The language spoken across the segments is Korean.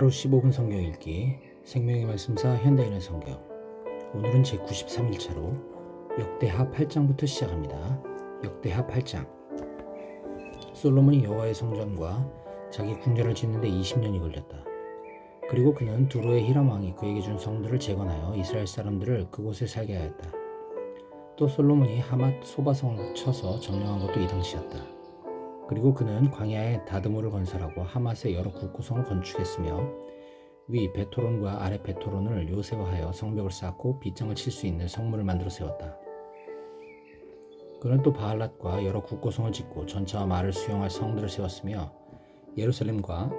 하루 15분 성경 읽기 생명의 말씀사 현대인의 성경. 오늘은 제93일차로 역대하 8장부터 시작합니다. 역대하 8장. 솔로몬이 여호와의 성전과 자기 궁전을 짓는데 20년이 걸렸다. 그리고 그는 두로의 히람 왕이 그에게 준 성들을 재건하여 이스라엘 사람들을 그곳에 살게 하였다. 또 솔로몬이 하맛 소바성을 쳐서 점령한 것도 이 당시였다. 그리고 그는 광야에 다드모를 건설하고 하맛에 여러 국고성을 건축했으며 위 베토론과 아래 베토론을 요새화하여 성벽을 쌓고 빗장을 칠 수 있는 성문을 만들어 세웠다. 그는 또 바알랏과 여러 국고성을 짓고 전차와 말을 수용할 성들을 세웠으며 예루살렘과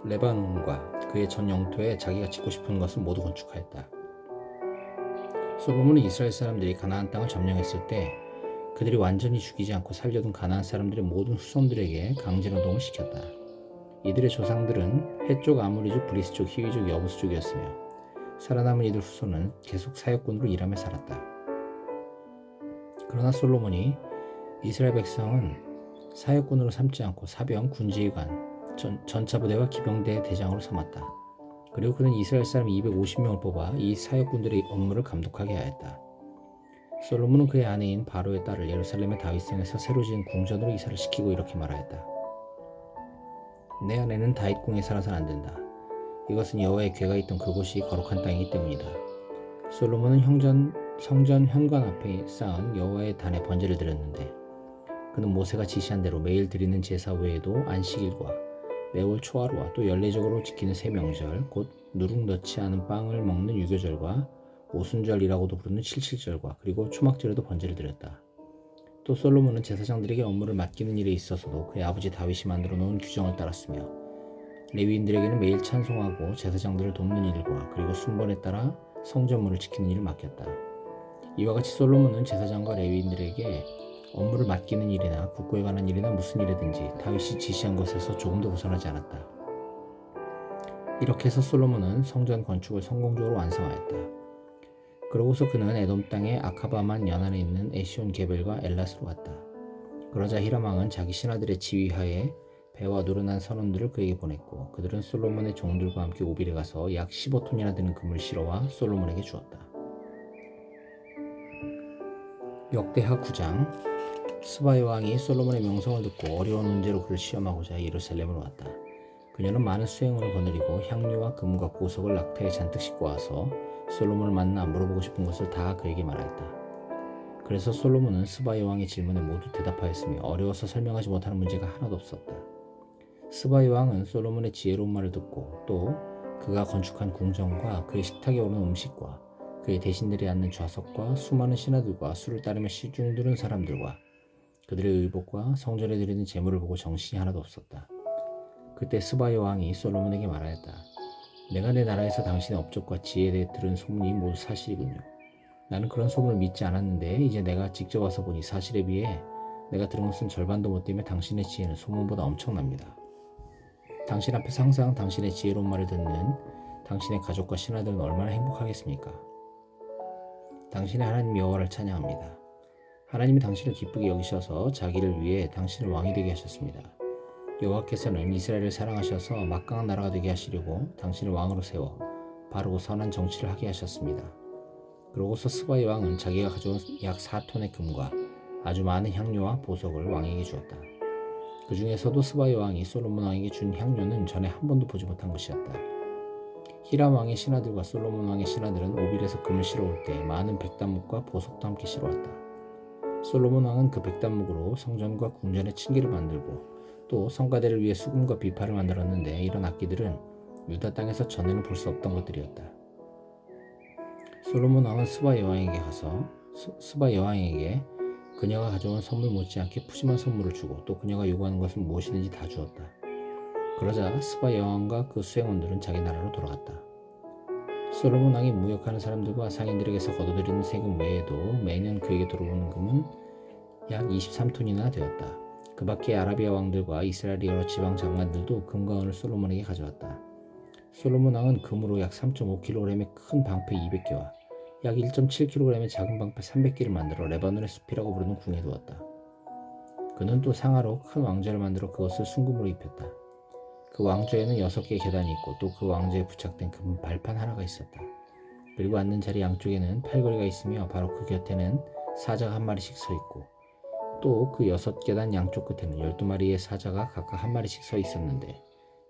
레바논과 그의 전 영토에 자기가 짓고 싶은 것을 모두 건축하였다. 솔로몬은 이스라엘 사람들이 가나안 땅을 점령했을 때 그들이 완전히 죽이지 않고 살려둔 가나안 사람들의 모든 후손들에게 강제노동을 시켰다. 이들의 조상들은 해쪽 아모리족, 브리스족, 히위족, 여부스족이었으며 살아남은 이들 후손은 계속 사역꾼으로 일하며 살았다. 그러나 솔로몬이 이스라엘 백성은 사역꾼으로 삼지 않고 사병, 군지휘관, 전차부대와 기병대의 대장으로 삼았다. 그리고 그는 이스라엘 사람 250명을 뽑아 이 사역꾼들의 업무를 감독하게 하였다. 솔로몬은 그의 아내인 바로의 딸을 예루살렘의 다윗성에서 새로 지은 궁전으로 이사를 시키고 이렇게 말하였다. 내 아내는 다윗궁에 살아서는 안 된다. 이것은 여호와의 궤가 있던 그곳이 거룩한 땅이기 때문이다. 솔로몬은 성전 현관 앞에 쌓은 여호와의 단에 번제를 드렸는데 그는 모세가 지시한 대로 매일 드리는 제사 외에도 안식일과 매월 초하루와 또 연례적으로 지키는 새 명절, 곧 누룩 넣지 않은 빵을 먹는 유교절과 오순절이라고도 부르는 칠칠절과 그리고 초막절에도 번제를 드렸다. 또 솔로몬은 제사장들에게 업무를 맡기는 일에 있어서도 그의 아버지 다윗이 만들어 놓은 규정을 따랐으며 레위인들에게는 매일 찬송하고 제사장들을 돕는 일과 그리고 순번에 따라 성전문을 지키는 일을 맡겼다. 이와 같이 솔로몬은 제사장과 레위인들에게 업무를 맡기는 일이나 국고에 관한 일이나 무슨 일이든지 다윗이 지시한 것에서 조금도 벗어나지 않았다. 이렇게 해서 솔로몬은 성전 건축을 성공적으로 완성하였다. 그러고서 그는 에돔 땅의 아카바만 연안에 있는 에시온 게벨과 엘랏으로 갔다. 그러자 히람 왕은 자기 신하들의 지휘하에 배와 노련한 선원들을 그에게 보냈고 그들은 솔로몬의 종들과 함께 오빌에 가서 약 15톤이나 되는 금을 실어와 솔로몬에게 주었다. 역대하 9장. 스바야 왕이 솔로몬의 명성을 듣고 어려운 문제로 그를 시험하고자 예루살렘으로 왔다. 그녀는 많은 수행원을 거느리고 향료와 금과 보석을 낙타에 잔뜩 싣고 와서 솔로몬을 만나 물어보고 싶은 것을 다 그에게 말하였다. 그래서 솔로몬은 스바야 왕의 질문에 모두 대답하였으며 어려워서 설명하지 못하는 문제가 하나도 없었다. 스바야 왕은 솔로몬의 지혜로운 말을 듣고 또 그가 건축한 궁전과 그의 식탁에 오르는 음식과 그의 대신들이 앉는 좌석과 수많은 신하들과 수를 따르며 시중드는 사람들과 그들의 의복과 성전에 드리는 제물을 보고 정신이 하나도 없었다. 그때 스바야 왕이 솔로몬에게 말하였다. 내가 내 나라에서 당신의 업적과 지혜에 대해 들은 소문이 모두 사실이군요. 나는 그런 소문을 믿지 않았는데 이제 내가 직접 와서 보니 사실에 비해 내가 들은 것은 절반도 못 되며 당신의 지혜는 소문보다 엄청납니다. 당신 앞에서 항상 당신의 지혜로운 말을 듣는 당신의 가족과 신하들은 얼마나 행복하겠습니까? 당신의 하나님 여호와를 찬양합니다. 하나님이 당신을 기쁘게 여기셔서 자기를 위해 당신을 왕이 되게 하셨습니다. 여호와께서는 이스라엘을 사랑하셔서 막강한 나라가 되게 하시려고 당신을 왕으로 세워 바르고 선한 정치를 하게 하셨습니다. 그러고서 스바야 왕은 자기가 가져온 약 4톤의 금과 아주 많은 향료와 보석을 왕에게 주었다. 그 중에서도 스바야 왕이 솔로몬 왕에게 준 향료는 전에 한 번도 보지 못한 것이었다. 히람 왕의 신하들과 솔로몬 왕의 신하들은 오빌에서 금을 실어올 때 많은 백단목과 보석도 함께 실어왔다. 솔로몬 왕은 그 백단목으로 성전과 궁전의 층계를 만들고 또 성가대를 위해 수금과 비파를 만들었는데 이런 악기들은 유다 땅에서 전에는 볼 수 없던 것들이었다. 솔로몬 왕은 스바야 왕에게 가서 스바야 왕에게 그녀가 가져온 선물 못지않게 푸짐한 선물을 주고 또 그녀가 요구하는 것은 무엇이든지 다 주었다. 그러자 스바야 왕과 그 수행원들은 자기 나라로 돌아갔다. 솔로몬 왕이 무역하는 사람들과 상인들에게서 거둬들이는 세금 외에도 매년 그에게 들어오는 금은 약 23톤이나 되었다. 그 밖에 아라비아 왕들과 이스라엘의 여러 지방 장관들도 금과 은을 솔로몬에게 가져왔다. 솔로몬 왕은 금으로 약 3.5kg의 큰 방패 200개와 약 1.7kg의 작은 방패 300개를 만들어 레바논의 숲이라고 부르는 궁에 두었다. 그는 또 상아로 큰 왕좌를 만들어 그것을 순금으로 입혔다. 그 왕좌에는 6개의 계단이 있고 또 그 왕좌에 부착된 금 발판 하나가 있었다. 그리고 앉는 자리 양쪽에는 팔걸이가 있으며 바로 그 곁에는 사자가 한 마리씩 서 있고 또 그 6계단 양쪽 끝에는 12마리의 사자가 각각 한 마리씩 서 있었는데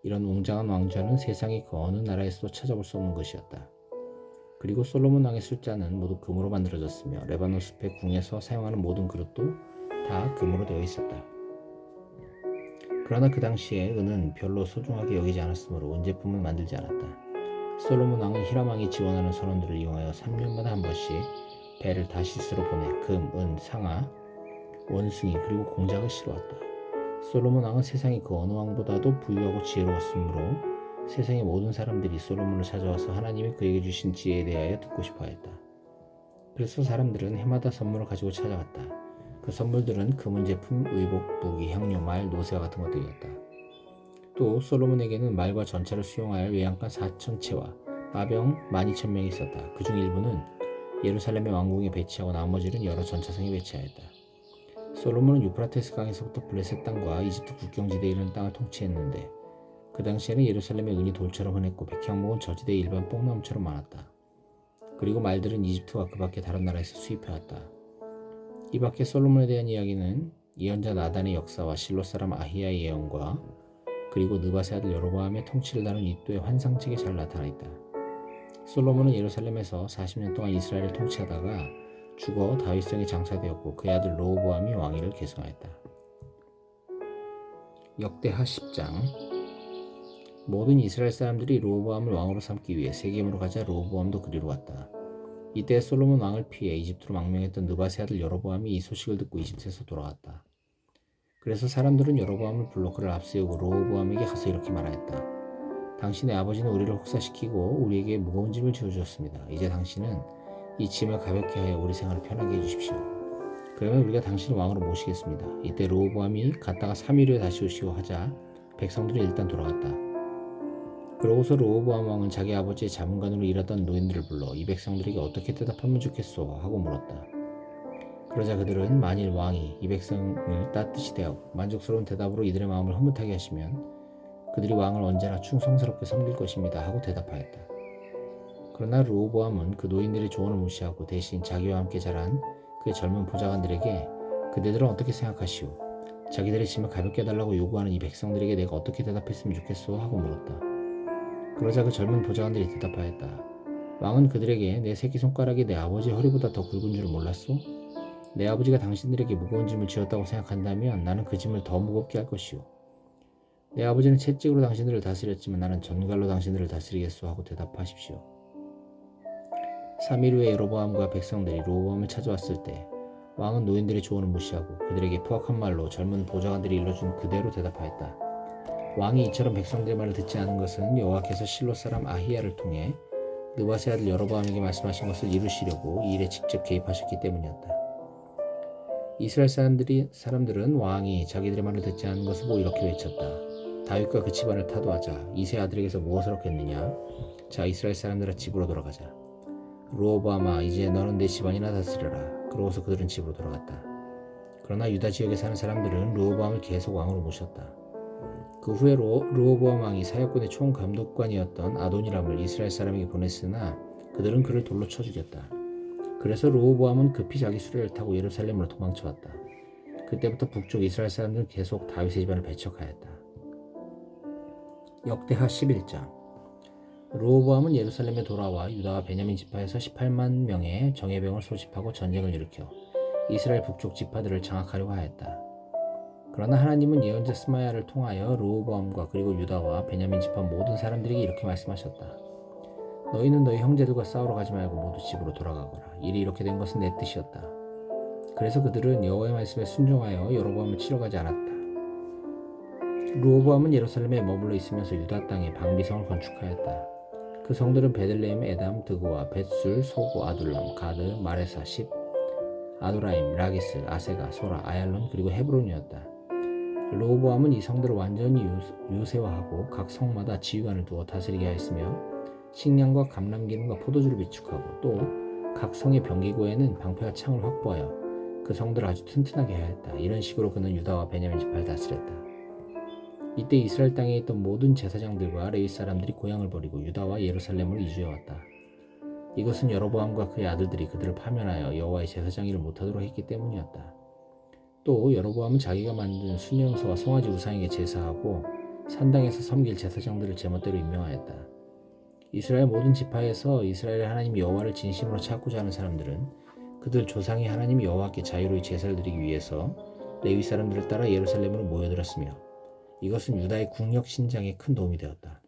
이런 웅장한 왕좌는 세상의 그 어느 나라에서도 찾아볼 수 없는 것이었다. 그리고 솔로몬 왕의 술잔은 모두 금으로 만들어졌으며 레바논 숲의 궁에서 사용하는 모든 그릇도 다 금으로 되어 있었다. 그러나 그 당시에 은은 별로 소중하게 여기지 않았으므로 은제품을 만들지 않았다. 솔로몬 왕은 히람 왕이 지원하는 선원들을 이용하여 3년마다 한 번씩 배를 다시스로 보내 금, 은, 상아, 원숭이 그리고 공작을 실어왔다. 솔로몬 왕은 세상의 그 어느 왕보다도 부유하고 지혜로웠으므로 세상의 모든 사람들이 솔로몬을 찾아와서 하나님이 그에게 주신 지혜에 대하여 듣고 싶어했다. 그래서 사람들은 해마다 선물을 가지고 찾아왔다. 그 선물들은 금은 제품, 의복, 무기, 향료, 말, 노새와 같은 것들이었다. 또 솔로몬에게는 말과 전차를 수용할 외양간 4,000채와 마병 12,000명이 있었다. 그중 일부는 예루살렘의 왕궁에 배치하고 나머지는 여러 전차상에 배치하였다. 솔로몬은 유프라테스 강에서부터 블레셋 땅과 이집트 국경지대에 이르는 땅을 통치했는데 그 당시에는 예루살렘의 은이 돌처럼 흔했고 백향목은 저지대의 일반 뽕나무처럼 많았다. 그리고 말들은 이집트와 그 밖의 다른 나라에서 수입해왔다. 이 밖에 솔로몬에 대한 이야기는 예언자 나단의 역사와 실로 사람 아히야의 예언과 그리고 느밧의 아들 여로보암의 통치를 다룬 이또의 환상책에 잘 나타나 있다. 솔로몬은 예루살렘에서 40년 동안 이스라엘을 통치하다가 죽어 다윗성에 장사되었고 그의 아들 르호보암이 왕위를 계승하였다. 역대하 10장. 모든 이스라엘 사람들이 르호보암을 왕으로 삼기 위해 세겜으로 가자 르호보암도 그리로 갔다. 이때 솔로몬 왕을 피해 이집트로 망명했던 느밧의 아들 여로보암이 이 소식을 듣고 이집트에서 돌아왔다. 그래서 사람들은 여로보암을 불러 그를 앞세우고 르호보암에게 가서 이렇게 말하였다. 당신의 아버지는 우리를 혹사시키고 우리에게 무거운 짐을 지어주었습니다. 이제 당신은 이 짐을 가볍게 하여 우리 생활을 편하게 해주십시오. 그러면 우리가 당신을 왕으로 모시겠습니다. 이때 르호보암이 갔다가 3일 후에 다시 오시오 하자 백성들이 일단 돌아갔다. 그러고서 르호보암 왕은 자기 아버지의 자문관으로 일하던 노인들을 불러 이 백성들에게 어떻게 대답하면 좋겠소 하고 물었다. 그러자 그들은 만일 왕이 이 백성을 따뜻이 대하고 만족스러운 대답으로 이들의 마음을 흐뭇하게 하시면 그들이 왕을 언제나 충성스럽게 섬길 것입니다 하고 대답하였다. 그러나 르호보암은 그 노인들의 조언을 무시하고 대신 자기와 함께 자란 그의 젊은 보좌관들에게 그대들은 어떻게 생각하시오? 자기들의 짐을 가볍게 해달라고 요구하는 이 백성들에게 내가 어떻게 대답했으면 좋겠소? 하고 물었다. 그러자 그 젊은 보좌관들이 대답하였다. 왕은 그들에게 내 새끼손가락이 내 아버지 허리보다 더 굵은 줄 몰랐소? 내 아버지가 당신들에게 무거운 짐을 지었다고 생각한다면 나는 그 짐을 더 무겁게 할 것이오. 내 아버지는 채찍으로 당신들을 다스렸지만 나는 전갈로 당신들을 다스리겠소 하고 대답하십시오. 3일 후에 여로보암과 백성들이 르호보암을 찾아왔을 때 왕은 노인들의 조언을 무시하고 그들에게 포악한 말로 젊은 보좌관들이 일러준 그대로 대답하였다. 왕이 이처럼 백성들의 말을 듣지 않은 것은 여호와께서 실로 사람 아히야를 통해 느밧의 아들 여로보암에게 말씀하신 것을 이루시려고 이 일에 직접 개입하셨기 때문이었다. 이스라엘 사람들은 왕이 자기들의 말을 듣지 않은 것을 보고 이렇게 외쳤다. 다윗과 그 집안을 타도하자. 이세 아들에게서 무엇을 얻겠느냐? 자, 이스라엘 사람들아 집으로 돌아가자. 르호보암아, 이제 너는 내 집안이나 다스려라. 그러고서 그들은 집으로 돌아갔다. 그러나 유다 지역에 사는 사람들은 르호보암을 계속 왕으로 모셨다. 그 후에 르호보암 왕이 사역군의 총감독관이었던 아도니람을 이스라엘 사람에게 보냈으나 그들은 그를 돌로 쳐 죽였다. 그래서 르호보암은 급히 자기 수레를 타고 예루살렘으로 도망쳐왔다. 그때부터 북쪽 이스라엘 사람들은 계속 다윗의 집안을 배척하였다. 역대하 11장. 르호보암은 예루살렘에 돌아와 유다와 베냐민 지파에서 18만 명의 정예병을 소집하고 전쟁을 일으켜 이스라엘 북쪽 지파들을 장악하려고 하였다. 그러나 하나님은 예언자 스마야를 통하여 르호보암과 그리고 유다와 베냐민 지파 모든 사람들에게 이렇게 말씀하셨다. 너희는 너희 형제들과 싸우러 가지 말고 모두 집으로 돌아가거라. 일이 이렇게 된 것은 내 뜻이었다. 그래서 그들은 여호와의 말씀에 순종하여 여로보암을 치러 가지 않았다. 르호보암은 예루살렘에 머물러 있으면서 유다 땅에 방비성을 건축하였다. 그 성들은 베들레헴, 에담, 드고와 벳술, 소고, 아둘람, 가드, 마레사, 십, 아도라임, 라기스, 아세가, 소라, 아얄론 그리고 헤브론이었다. 르호보암은 이 성들을 완전히 요새화하고 각 성마다 지휘관을 두어 다스리게 하였으며 식량과 감람기름과 포도주를 비축하고 또 각 성의 병기고에는 방패와 창을 확보하여 그 성들을 아주 튼튼하게 하였다. 이런 식으로 그는 유다와 베냐민 지파를 다스렸다. 이때 이스라엘 땅에 있던 모든 제사장들과 레위 사람들이 고향을 버리고 유다와 예루살렘으로 이주해 왔다. 이것은 여로보암과 그의 아들들이 그들을 파면하여 여호와의 제사장 일을 못하도록 했기 때문이었다. 또 여로보암은 자기가 만든 순영소와 송아지 우상에게 제사하고 산당에서 섬길 제사장들을 제멋대로 임명하였다. 이스라엘 모든 지파에서 이스라엘의 하나님 여호와를 진심으로 찾고자 하는 사람들은 그들 조상의 하나님 여호와께 자유로이 제사를 드리기 위해서 레위 사람들을 따라 예루살렘으로 모여들었으며 이것은 유다의 국력 신장에 큰 도움이 되었다.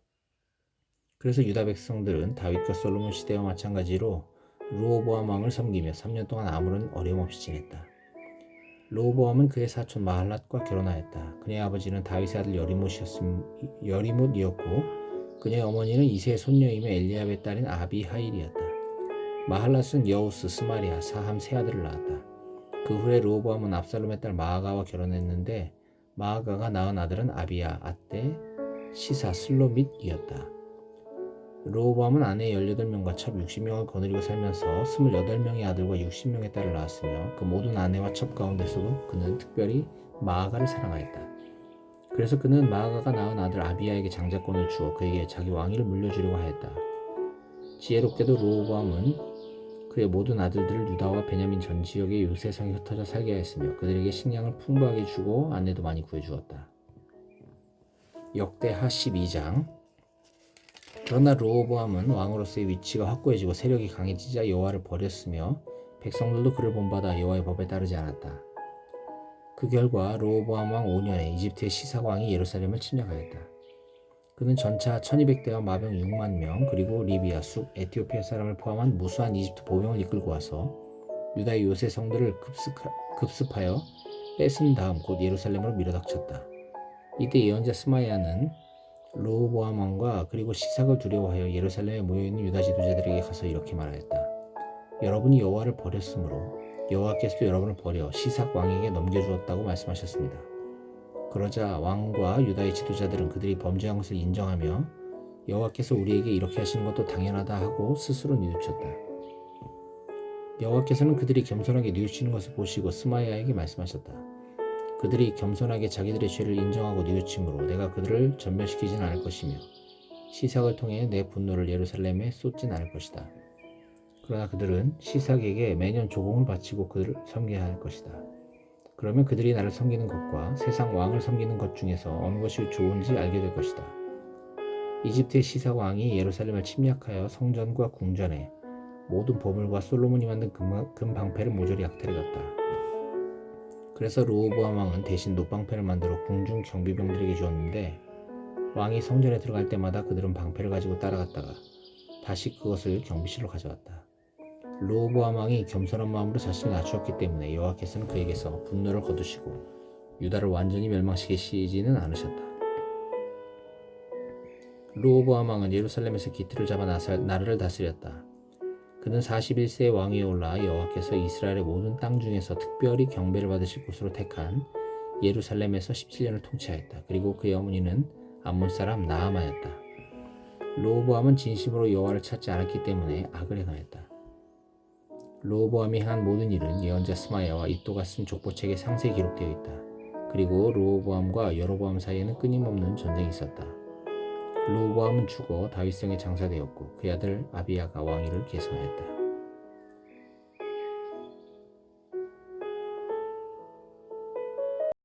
그래서 유다 백성들은 다윗과 솔로몬 시대와 마찬가지로 르호보암 왕을 섬기며 3년 동안 아무런 어려움 없이 지냈다. 르호보암은 그의 사촌 마할랏과 결혼하였다. 그의 아버지는 다윗의 아들 여리못이었고 그의 어머니는 이세의 손녀이며 엘리압의 딸인 아비하일이었다. 마할랏은 여우스, 스마리아, 사함 세 아들을 낳았다. 그 후에 르호보암은 압살롬의 딸 마아가와 결혼했는데 마아가가 낳은 아들은 아비야, 아떼, 시사, 슬로밋이었다. 르호보암은 아내 18명과 첩 60명을 거느리고 살면서 28명의 아들과 60명의 딸을 낳았으며 그 모든 아내와 첩 가운데서도 그는 특별히 마아가를 사랑하였다. 그래서 그는 마아가가 낳은 아들 아비야에게 장자권을 주어 그에게 자기 왕위를 물려주려고 하였다. 지혜롭게도 르호보암은 그의 모든 아들들을 유다와 베냐민 전 지역의 요새성에 흩어져 살게 하였으며 그들에게 식량을 풍부하게 주고 아내도 많이 구해주었다. 역대하 12장. 그러나 르호보암은 왕으로서의 위치가 확고해지고 세력이 강해지자 여호와를 버렸으며 백성들도 그를 본받아 여호와의 법에 따르지 않았다. 그 결과 르호보암 왕 5년에 이집트의 시삭 왕이 예루살렘을 침략하였다. 그는 전차 1200대와 마병 6만 명 그리고 리비아, 숲, 에티오피아 사람을 포함한 무수한 이집트 보병을 이끌고 와서 유다의 요새 성들을 급습하여 뺏은 다음 곧 예루살렘으로 밀어닥쳤다. 이때 예언자 스마야는 르호보암 왕과 그리고 시삭을 두려워하여 예루살렘에 모여있는 유다 지도자들에게 가서 이렇게 말하였다. 여러분이 여호와를 버렸으므로 여호와께서도 여러분을 버려 시삭 왕에게 넘겨주었다고 말씀하셨습니다. 그러자 왕과 유다의 지도자들은 그들이 범죄한 것을 인정하며 여호와께서 우리에게 이렇게 하시는 것도 당연하다 하고 스스로 뉘우쳤다. 여호와께서는 그들이 겸손하게 뉘우치는 것을 보시고 스마야에게 말씀하셨다. 그들이 겸손하게 자기들의 죄를 인정하고 뉘우침으로 내가 그들을 전멸시키진 않을 것이며 시삭을 통해 내 분노를 예루살렘에 쏟진 않을 것이다. 그러나 그들은 시삭에게 매년 조공을 바치고 그들을 섬겨야 할 것이다. 그러면 그들이 나를 섬기는 것과 세상 왕을 섬기는 것 중에서 어느 것이 좋은지 알게 될 것이다. 이집트의 시삭 왕이 예루살렘을 침략하여 성전과 궁전에 모든 보물과 솔로몬이 만든 금 방패를 모조리 약탈해갔다. 그래서 르호보암 왕은 대신 놋방패를 만들어 궁중 경비병들에게 주었는데 왕이 성전에 들어갈 때마다 그들은 방패를 가지고 따라갔다가 다시 그것을 경비실로 가져왔다. 르호보암 왕이 겸손한 마음으로 자신을 낮추었기 때문에 여호와께서는 그에게서 분노를 거두시고 유다를 완전히 멸망시키지는 않으셨다. 르호보암 왕은 예루살렘에서 기틀을 잡아 나라를 다스렸다. 그는 41세의 왕위에 올라 여호와께서 이스라엘의 모든 땅 중에서 특별히 경배를 받으실 곳으로 택한 예루살렘에서 17년을 통치하였다. 그리고 그의 어머니는 암몬 사람 나아마였다. 르호보암은 진심으로 여호와를 찾지 않았기 때문에 악을 행하였다. 르호보암이 한 모든 일은 예언자 스마야와 이또가 쓴 족보책에 상세히 기록되어 있다. 그리고 르호보암과 여로보암 사이에는 끊임없는 전쟁이 있었다. 르호보암은 죽어 다윗성에 장사되었고 그의 아들 아비야가 왕위를 계승하였다.